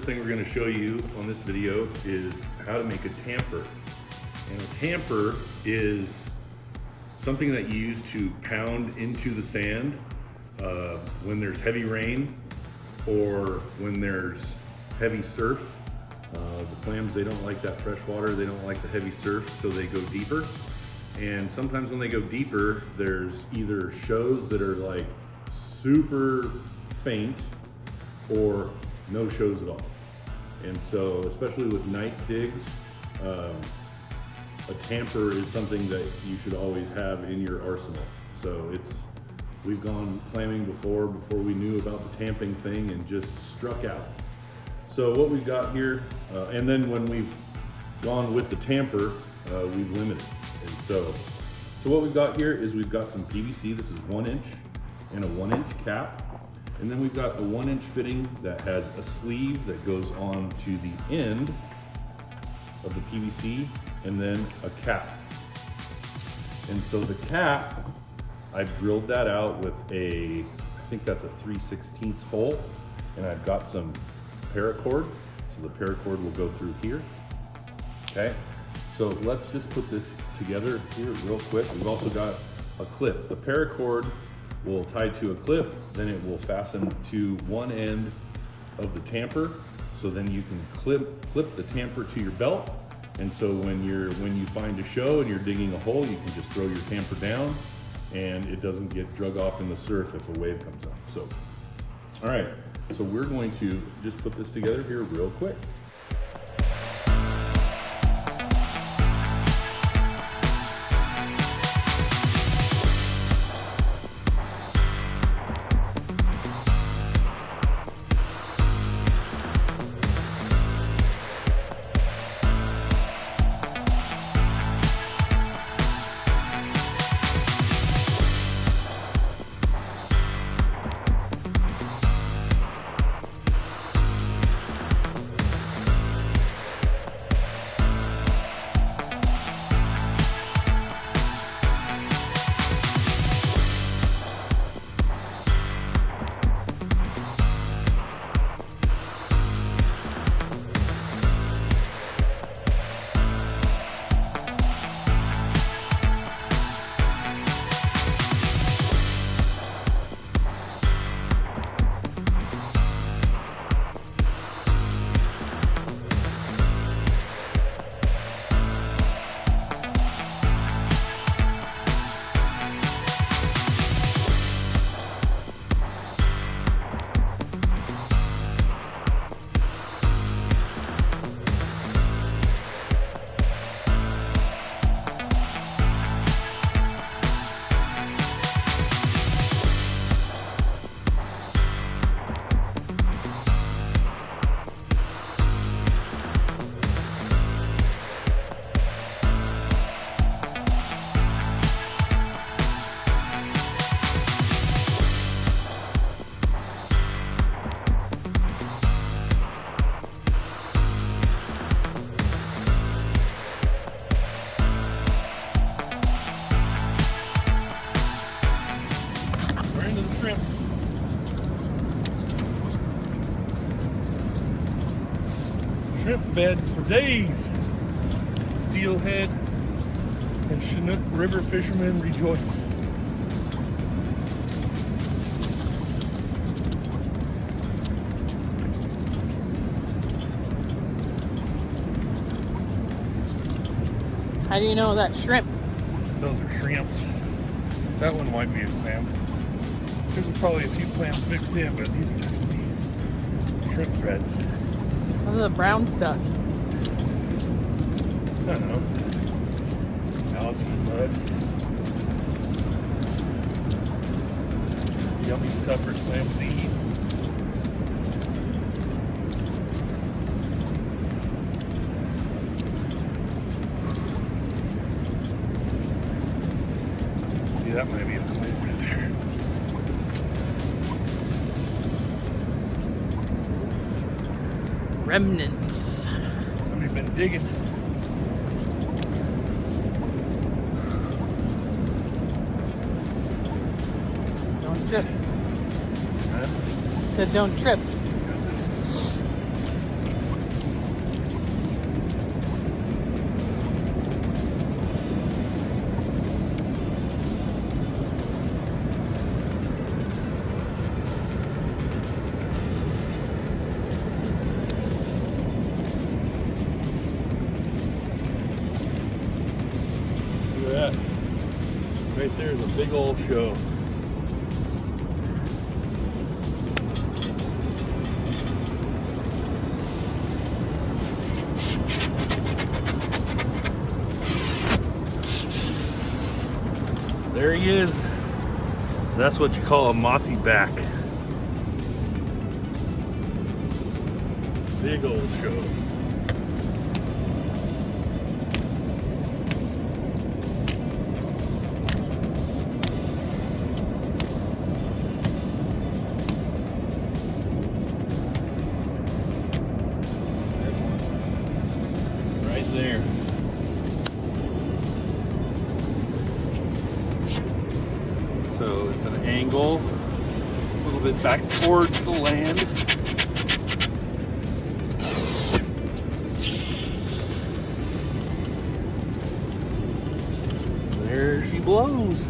first thing we're going to show you on this video is how to make a tamper. And a tamper is something that you use to pound into the sand when there's heavy rain or when there's heavy surf. The clams, they don't like that fresh water, they don't like the heavy surf, so they go deeper. And sometimes when they go deeper, there's either shows that are like super faint or no shows at all. And so, especially with night digs, a tamper is something that you should always have in your arsenal. So we've gone clamming before we knew about the tamping thing and just struck out. So what we've got here, and then when we've gone with the tamper, we've limited. And so what we've got here is we've got some PVC. This is 1 inch and a 1 inch cap. And then we've got a 1 inch fitting that has a sleeve that goes on to the end of the PVC, and then a cap. And so the cap, I've drilled that out with I think that's a 3/16 hole, and I've got some paracord. So the paracord will go through here. Okay, so let's just put this together here real quick. We've also got a clip. The paracord will tie to a clip, then it will fasten to one end of the tamper. So then you can clip the tamper to your belt. And so when you find a show and you're digging a hole, you can just throw your tamper down and it doesn't get drug off in the surf if a wave comes up. So, all right, so we're going to just put this together here real quick. Shrimp beds for days. Steelhead and Chinook River fishermen rejoice. How do you know that's shrimp? Those are shrimps. That one might be a clam. There's probably a few clams mixed in, but these are definitely shrimp threads. Those are the brown stuff. I don't know. Algae, mud. Yummy stuff for clams to eat. See, that might be a clam right there. Remnants. Somebody's been digging. Don't trip. Said don't trip. Right there's a big old show. There he is. That's what you call a mossy back. Big old show. Right there. So it's an angle, a little bit back towards the land. There she blows.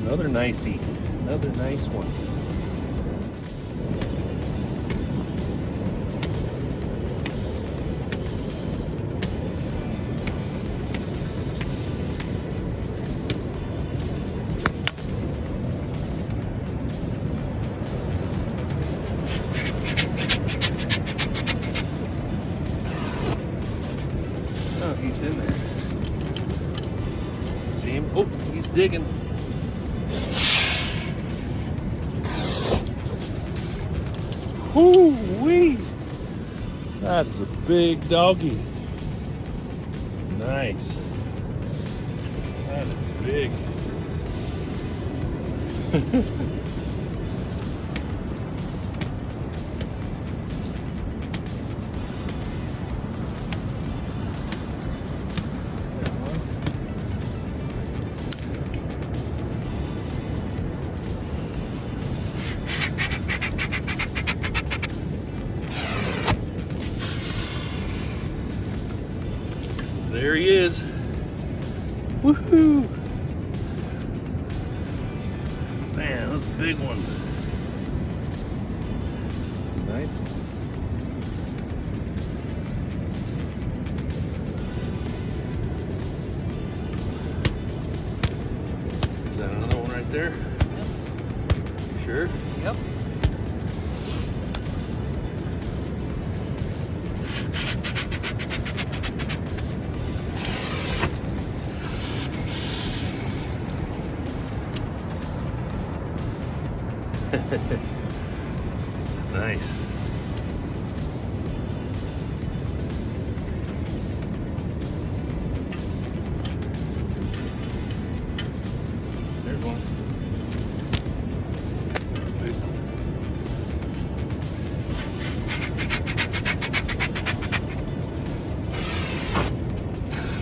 Another nicey, another nice one. Oh, he's in there. See him? Oh, he's digging. Hoo-wee! That's a big doggy. Nice. That is big. There he is. Woohoo! Man, that's a big one. Nice. Is that another one right there? Yep. Sure? Yep. Nice. There's one. Big one.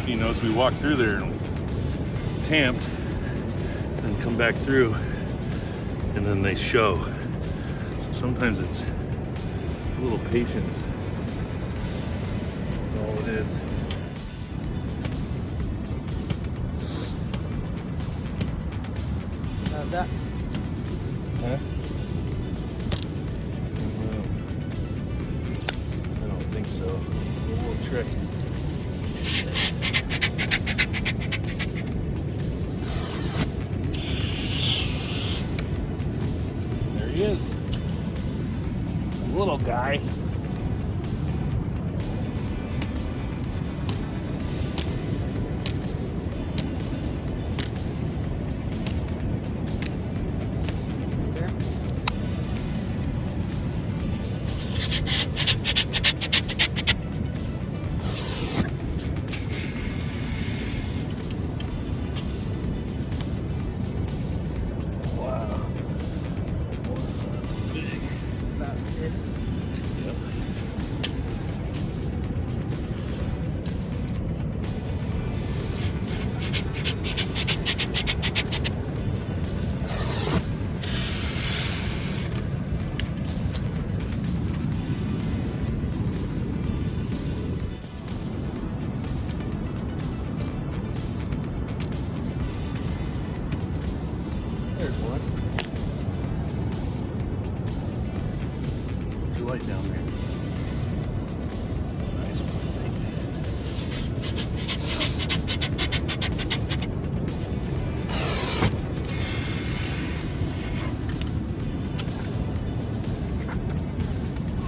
You know, as we walk through there and tamped and come back through, and then they show. So sometimes it's a little patience. That's all it is. That. Huh? I don't think so. A little trick. There he is. Little guy. There. Wow. Big. About this. Yep.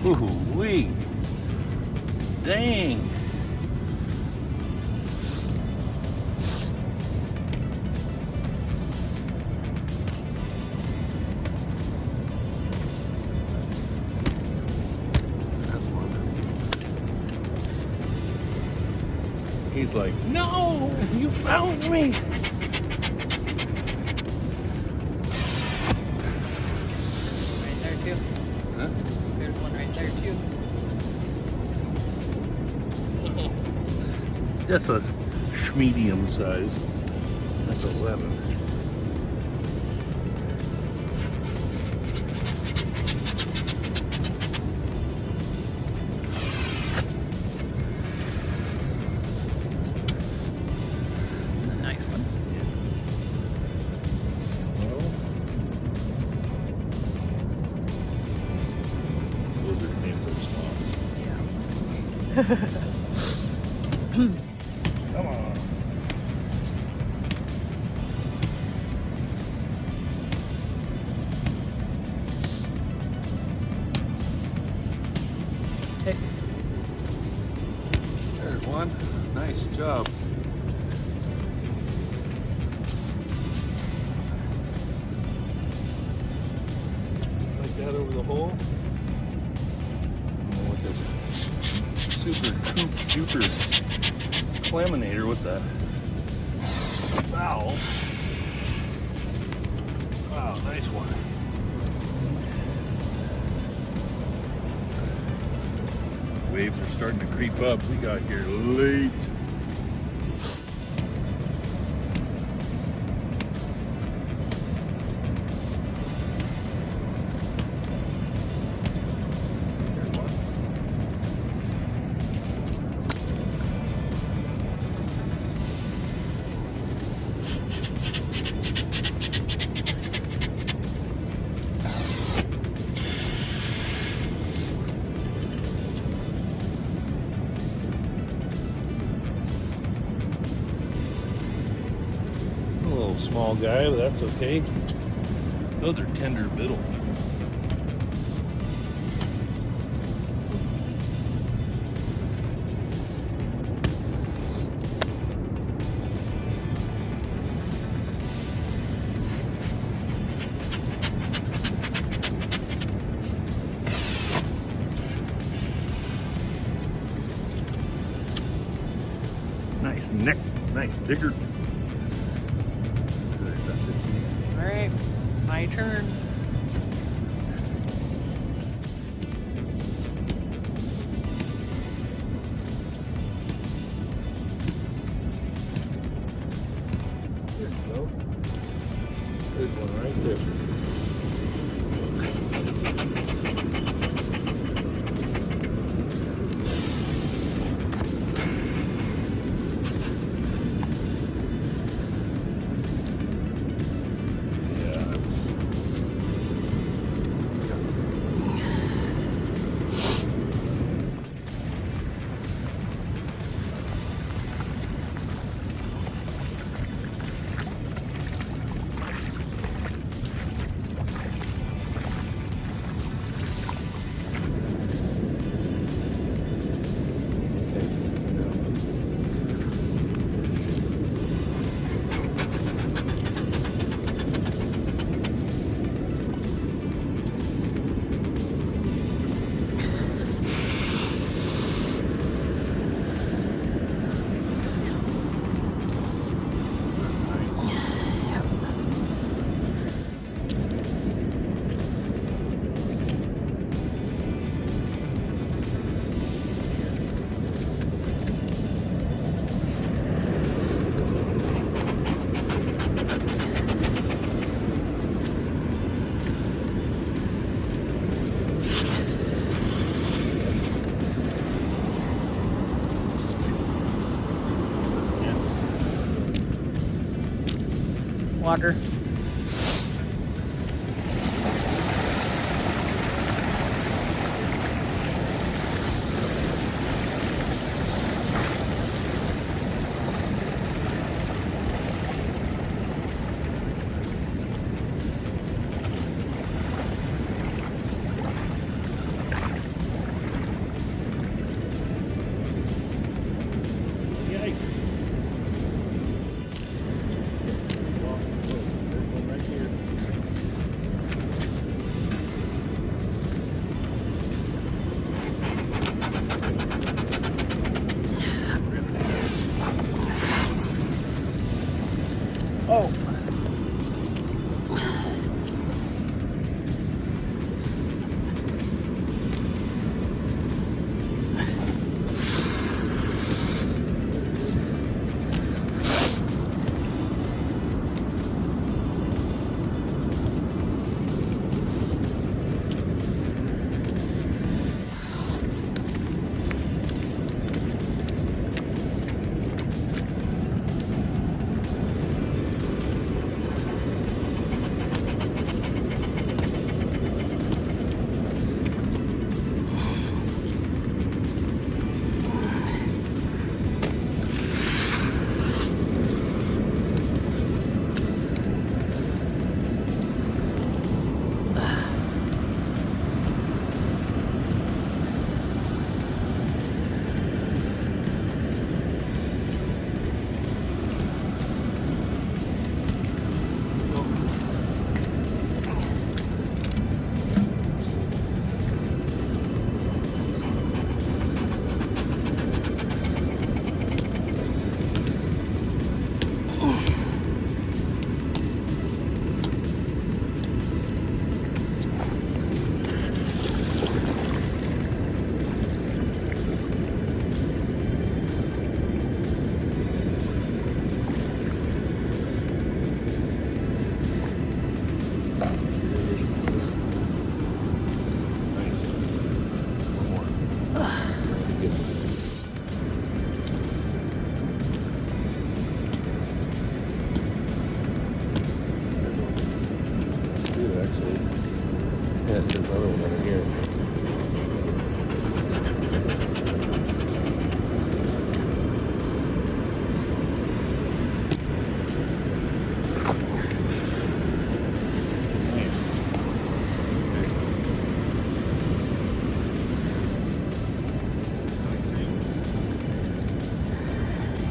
Ooh-wee. Dang. He's like, no, you found me. Right there too. Huh? There's one right there too. That's a medium size. That's 11. Nice one. Well, those are Tamper spots. Yeah. Come on. Hey. There's one. Nice job. Like that over the hole. Oh, what's this? Super Coop Jupers Claminator with that foul. Wow, nice one. Waves are starting to creep up. We got here late. There's one. A little small guy, but that's okay. Those are tender biddles. Nice neck, nice bigger. All right, my turn. There you go. There's one right there. Water.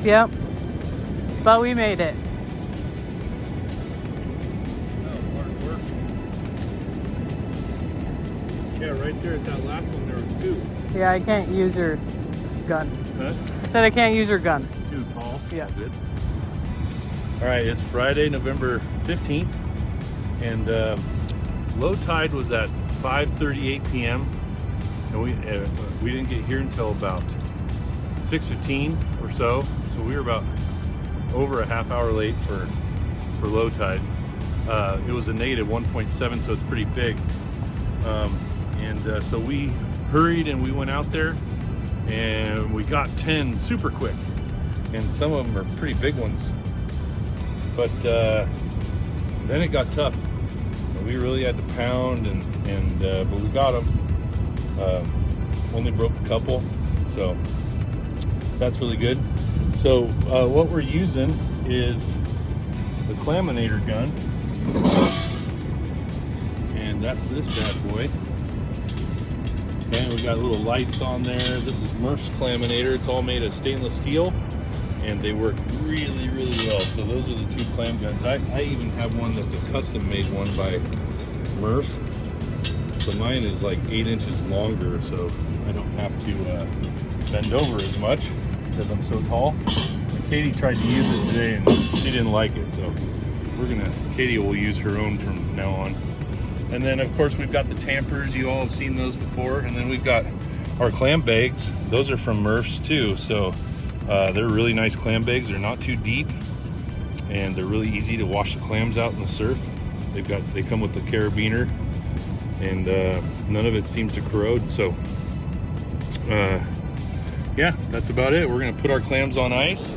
Yep. But we made it. Yeah, right there at that last one there was 2. Yeah, I can't use her gun. Huh? I said I can't use her gun. 2 tall. Yeah. Good. All right, it's Friday, November 15th, and low tide was at 5:38 p.m. and we didn't get here until about 6:15 or so. So we were about over a half hour late for low tide. It was a negative 1.7, so it's pretty big. So we hurried and we went out there and we got 10 super quick, and some of them are pretty big ones. But then it got tough. We really had to pound, but we got them. Only broke a couple, so that's really good. So what we're using is the Claminator gun, and that's this bad boy. And we got little lights on there. This is Murph's Claminator. It's all made of stainless steel, and they work really, really well. So those are the 2 clam guns. I even have one that's a custom-made one by Murph. So mine is like 8 inches longer, so I don't have to bend over as much because I'm so tall. And Katie tried to use it today, and she didn't like it. So Katie will use her own from now on. And then of course we've got the Tampers. You all have seen those before. And then we've got our clam bags. Those are from Murph's too. So they're really nice clam bags. They're not too deep, and they're really easy to wash the clams out in the surf. They come with the carabiner, and none of it seems to corrode. So yeah, that's about it. We're gonna put our clams on ice.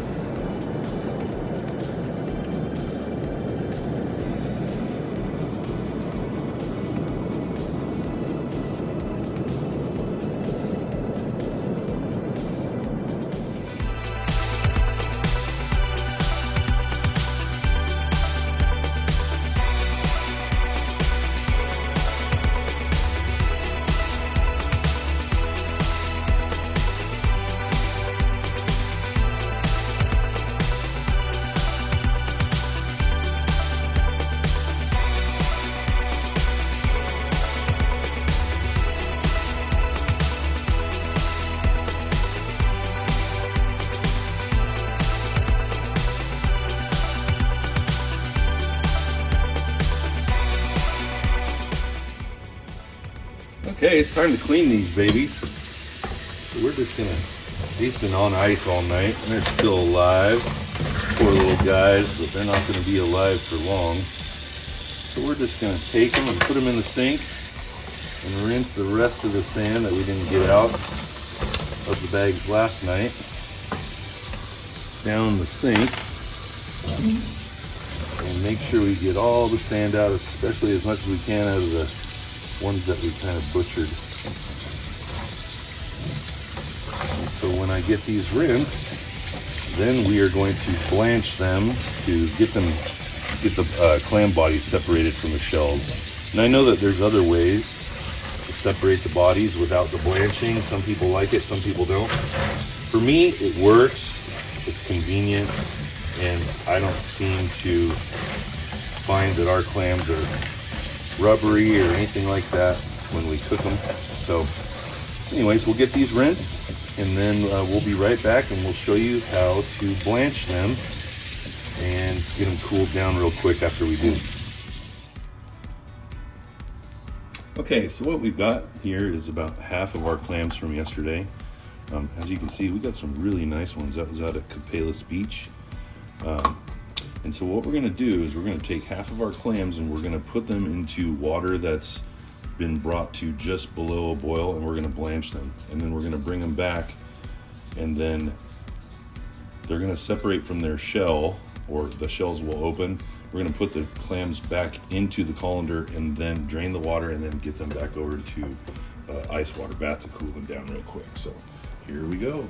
Okay, it's time to clean these babies. So we're just gonna, these been on ice all night, and they're still alive. Poor little guys, but they're not gonna be alive for long. So we're just gonna take them and put them in the sink and rinse the rest of the sand that we didn't get out of the bags last night down the sink. And make sure we get all the sand out, especially as much as we can out of the ones that we kind of butchered. So when I get these rinsed, then we are going to blanch them to get the clam bodies separated from the shells. And I know that there's other ways to separate the bodies without the blanching. Some people like it, some people don't. For me, it works. It's convenient, and I don't seem to find that our clams are rubbery or anything like that when we cook them. So anyways, we'll get these rinsed, and then we'll be right back, and we'll show you how to blanch them and get them cooled down real quick after we do. Okay, so what we've got here is about half of our clams from yesterday. As you can see, we got some really nice ones. That was out at Copalis Beach. And so what we're gonna do is we're gonna take half of our clams and we're gonna put them into water that's been brought to just below a boil, and we're gonna blanch them. And then we're gonna bring them back, and then they're gonna separate from their shell, or the shells will open. We're gonna put the clams back into the colander and then drain the water, and then get them back over to ice water bath to cool them down real quick. So here we go.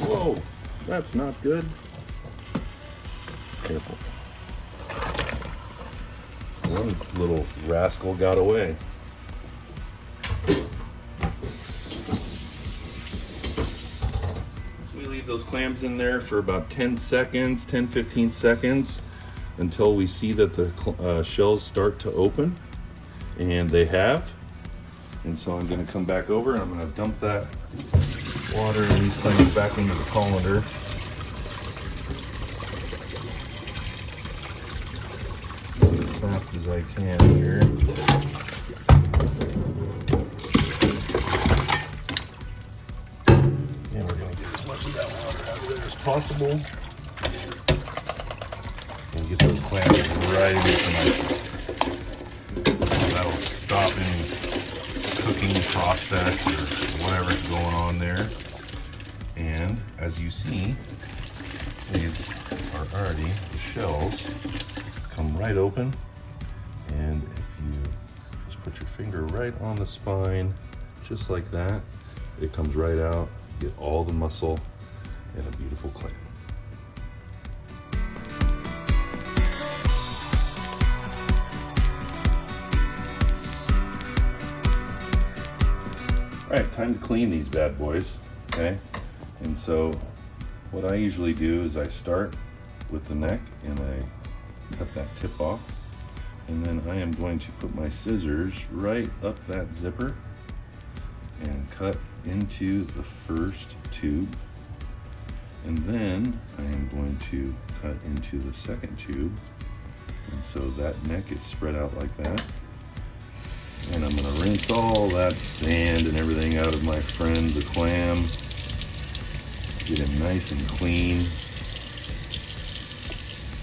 Whoa, that's not good. Careful. One little rascal got away. leave those clams in there for about 10 seconds, 10-15 seconds, until we see that the shells start to open, and they have. And so I'm going to come back over and I'm going to dump that water and these clams back into the colander. As fast as I can here. And we're going to get as much of that water out of there as possible. And get those clams right into that'll stop any cooking process or whatever's going on there. And as you see, these are already, the shells come right open. And if you just put your finger right on the spine, just like that, it comes right out. You get all the muscle and a beautiful clam. All right, time to clean these bad boys, okay? And so what I usually do is I start with the neck and I cut that tip off. And then I am going to put my scissors right up that zipper and cut into the first tube. And then I am going to cut into the second tube. And so that neck is spread out like that. And I'm going to rinse all that sand and everything out of my friend the clam. Get him nice and clean.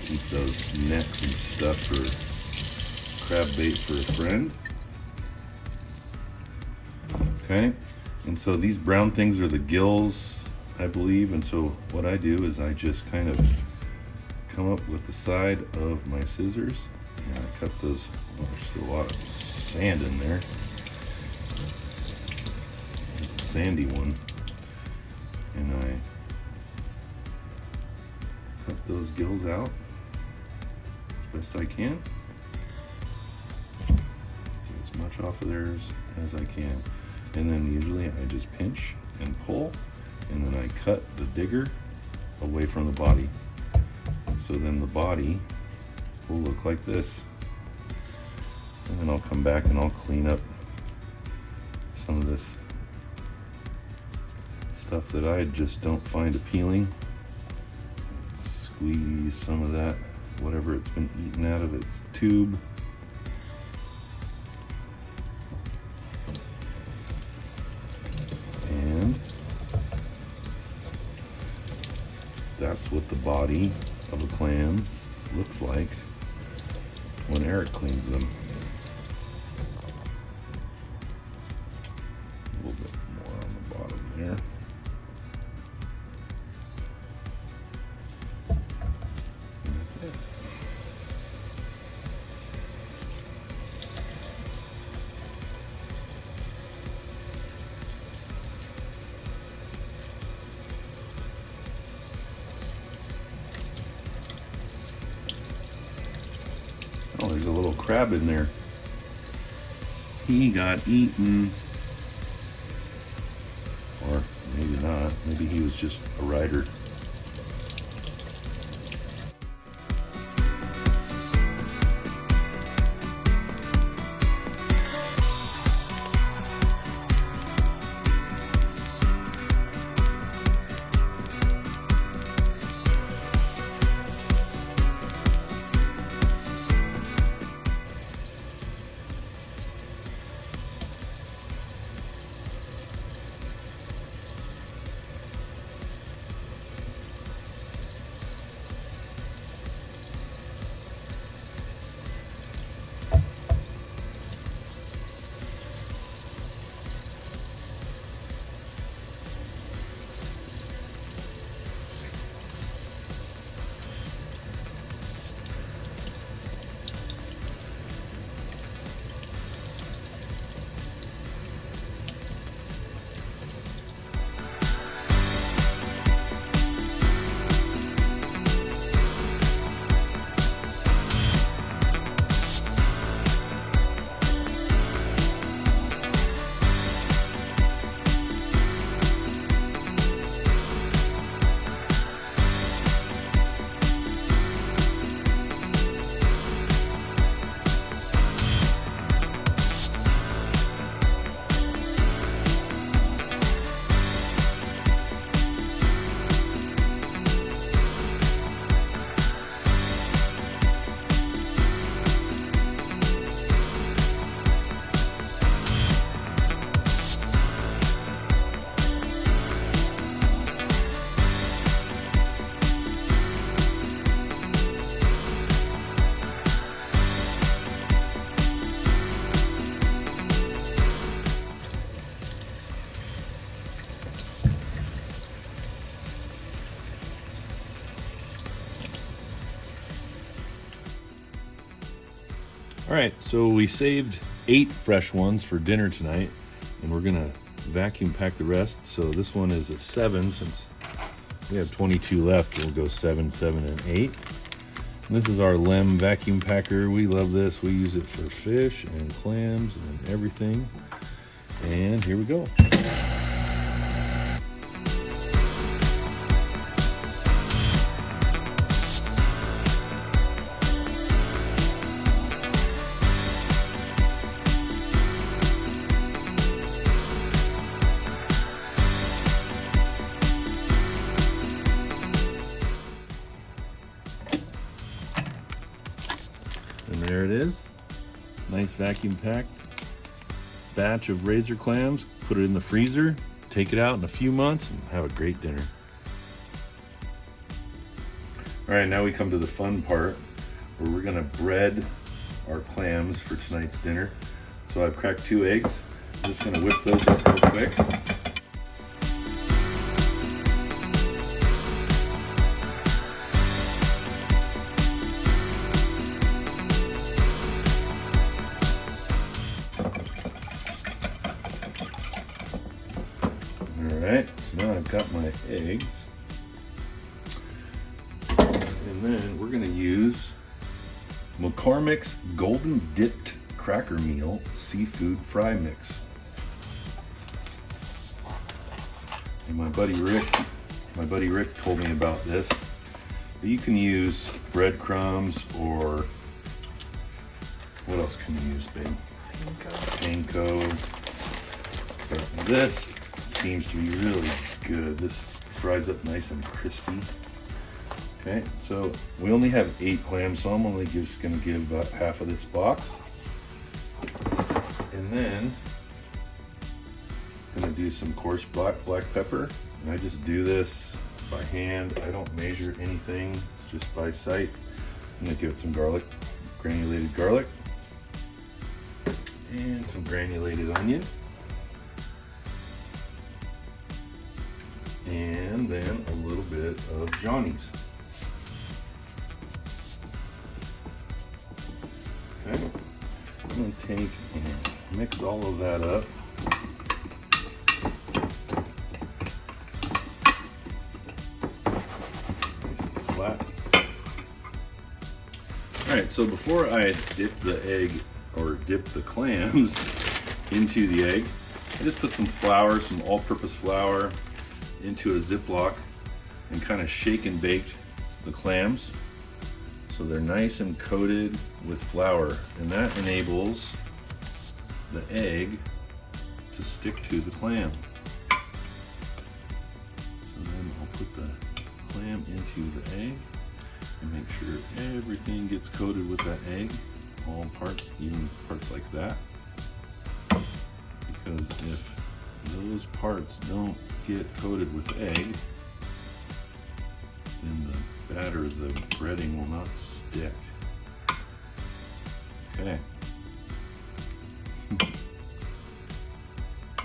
Keep those necks and stuff for crab bait for a friend. Okay, and so these brown things are the gills, I believe. And so what I do is I just kind of come up with the side of my scissors and I cut those. Oh, there's still a lot of sand in there. Sandy one. And I cut those gills out as best I can. Get as much off of theirs as I can. And then usually I just pinch and pull, and then I cut the digger away from the body. So then the body will look like this. And then I'll come back and I'll clean up some of this stuff that I just don't find appealing. Squeeze some of that, whatever it's been eaten out of its tube. And that's what the body of a clam looks like when Eric cleans them. A little bit more on the bottom there. Oh, there's a little crab in there. He got eaten. Or maybe not. Maybe he was just a rider. All right, so we saved 8 fresh ones for dinner tonight, and we're gonna vacuum pack the rest. So this one is a 7, since we have 22 left. We'll go 7, 7, and 8. And this is our Lem vacuum packer. We love this. We use it for fish and clams and everything. And here we go. And there it is. Nice vacuum packed batch of razor clams. Put it in the freezer, take it out in a few months, and have a great dinner. All right, now we come to the fun part where we're gonna bread our clams for tonight's dinner. So I've cracked 2 eggs. I'm just gonna whip those up real quick. Alright, so now I've got my eggs. And then we're going to use McCormick's Golden Dipped Cracker Meal Seafood Fry Mix. And my buddy Rick told me about this. But you can use breadcrumbs, or what else can you use, babe? Panko. But this seems to be really good. This fries up nice and crispy. Okay, so we only have 8 clams, so I'm only just gonna give about half of this box. And then I'm gonna do some coarse black pepper. And I just do this by hand. I don't measure anything, it's just by sight. I'm gonna give it some garlic, granulated garlic, and some granulated onion. And then a little bit of Johnny's. Okay, I'm going to take and mix all of that up. Nice and flat. All right, so before I dip the egg, or dip the clams into the egg, I just put some flour, some all-purpose flour, into a Ziploc and kind of shake and bake the clams so they're nice and coated with flour, and that enables the egg to stick to the clam. So then I'll put the clam into the egg and make sure everything gets coated with that egg, all parts, even parts like that, because if those parts don't get coated with egg, then the batter, the breading, will not stick. Okay.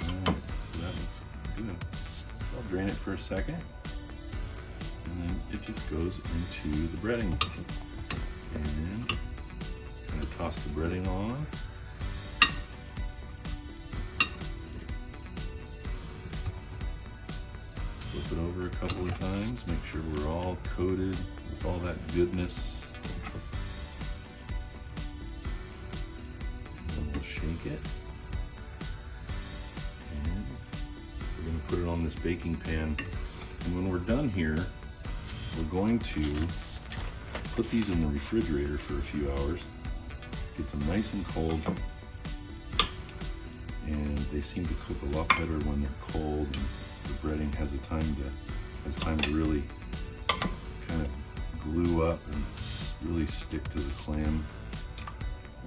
Alright, so that looks good. So I'll drain it for a second, and then it just goes into the breading. And kind of toss the breading on. Flip it over a couple of times, make sure we're all coated with all that goodness. And then we'll shake it. And we're going to put it on this baking pan. And when we're done here, we're going to put these in the refrigerator for a few hours, get them nice and cold. And they seem to cook a lot better when they're cold. And the breading has time to really kind of glue up and really stick to the clam,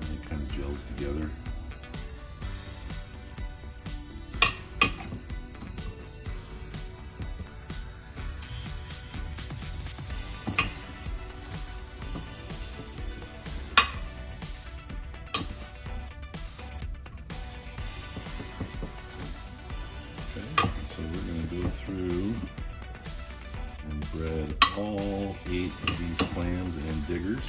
and it kind of gels together. So we're going to go through and bread all 8 of these clams and diggers.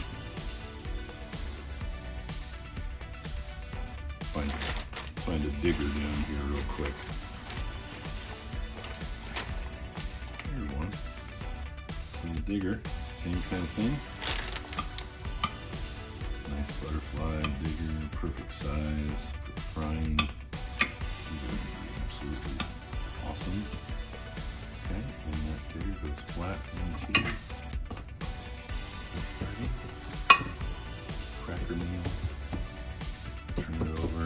let's find a digger down here real quick. Here's one. So the digger, same kind of thing. Nice butterfly digger, perfect size for frying. These are absolutely awesome. Okay, and that digger goes flat into cracker meal. Turn it over.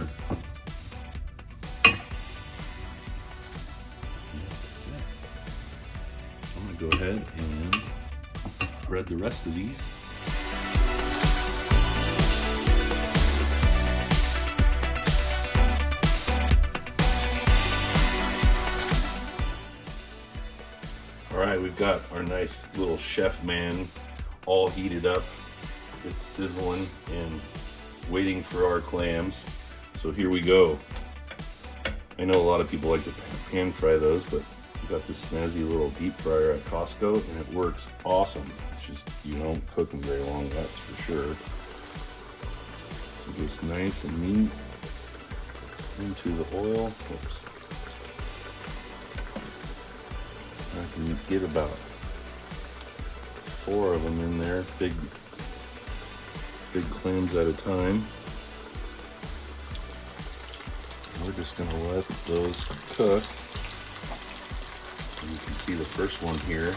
And that's it. I'm gonna go ahead and spread the rest of these. All right, we've got our nice little chef man all heated up. It's sizzling and waiting for our clams. So here we go. I know a lot of people like to pan fry those, but we got this snazzy little deep fryer at Costco and it works awesome. It's just, you don't cook them very long, that's for sure. So just nice and neat into the oil. Oops. I can get about 4 of them in there, big clams at a time. We're just going to let those cook. And you can see the first one here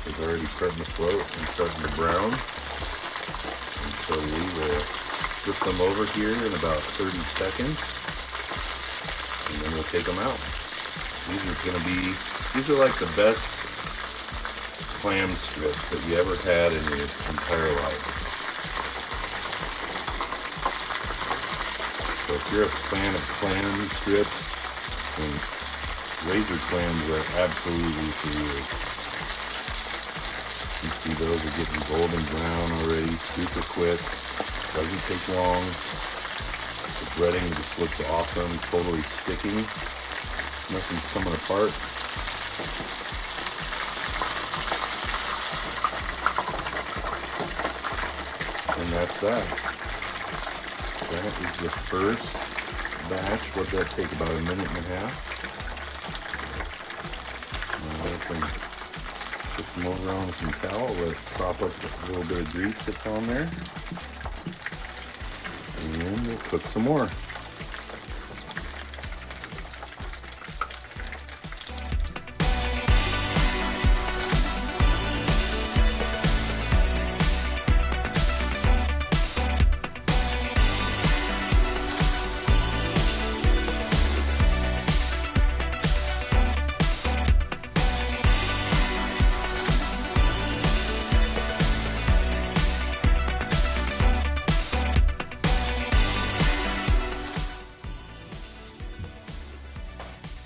is already starting to float and starting to brown. And so we will flip them over here in about 30 seconds. And then we'll take them out. These are like the best clam strips that you ever had in your entire life. So if you're a fan of clam strips, then razor clams are absolutely for you. You see those are getting golden brown already, super quick, doesn't take long. The breading just looks awesome, totally sticking, nothing's coming apart. And that's that. That is the first batch. What'd that take? About a minute and a half. Now I can put them over on some towel, let it sop up a little bit of grease that's on there. And then we'll cook some more.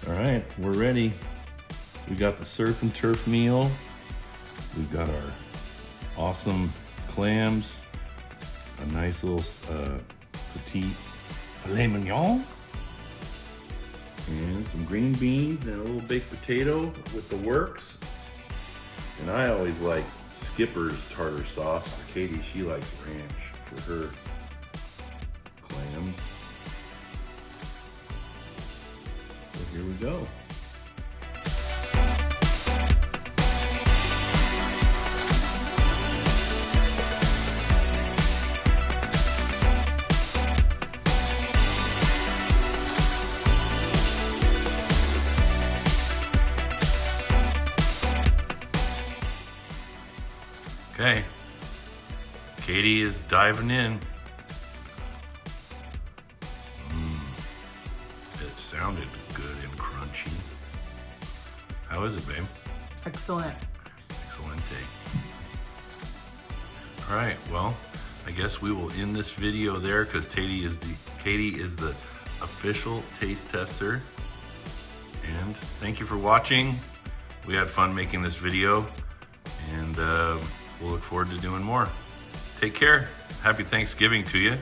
All right, we're ready. We got the surf and turf meal. We've got our awesome clams, a nice little petite filet mignon, and some green beans and a little baked potato with the works. And I always like Skipper's tartar sauce. For Katie, she likes ranch for her clams. So here we go. Okay, Katie is diving in. It sounded good and crunchy. How is it, babe? Excellent. Excellent. All right, well, I guess we will end this video there because Katie is the official taste tester. And thank you for watching. We had fun making this video, and we'll look forward to doing more. Take care. Happy Thanksgiving to you.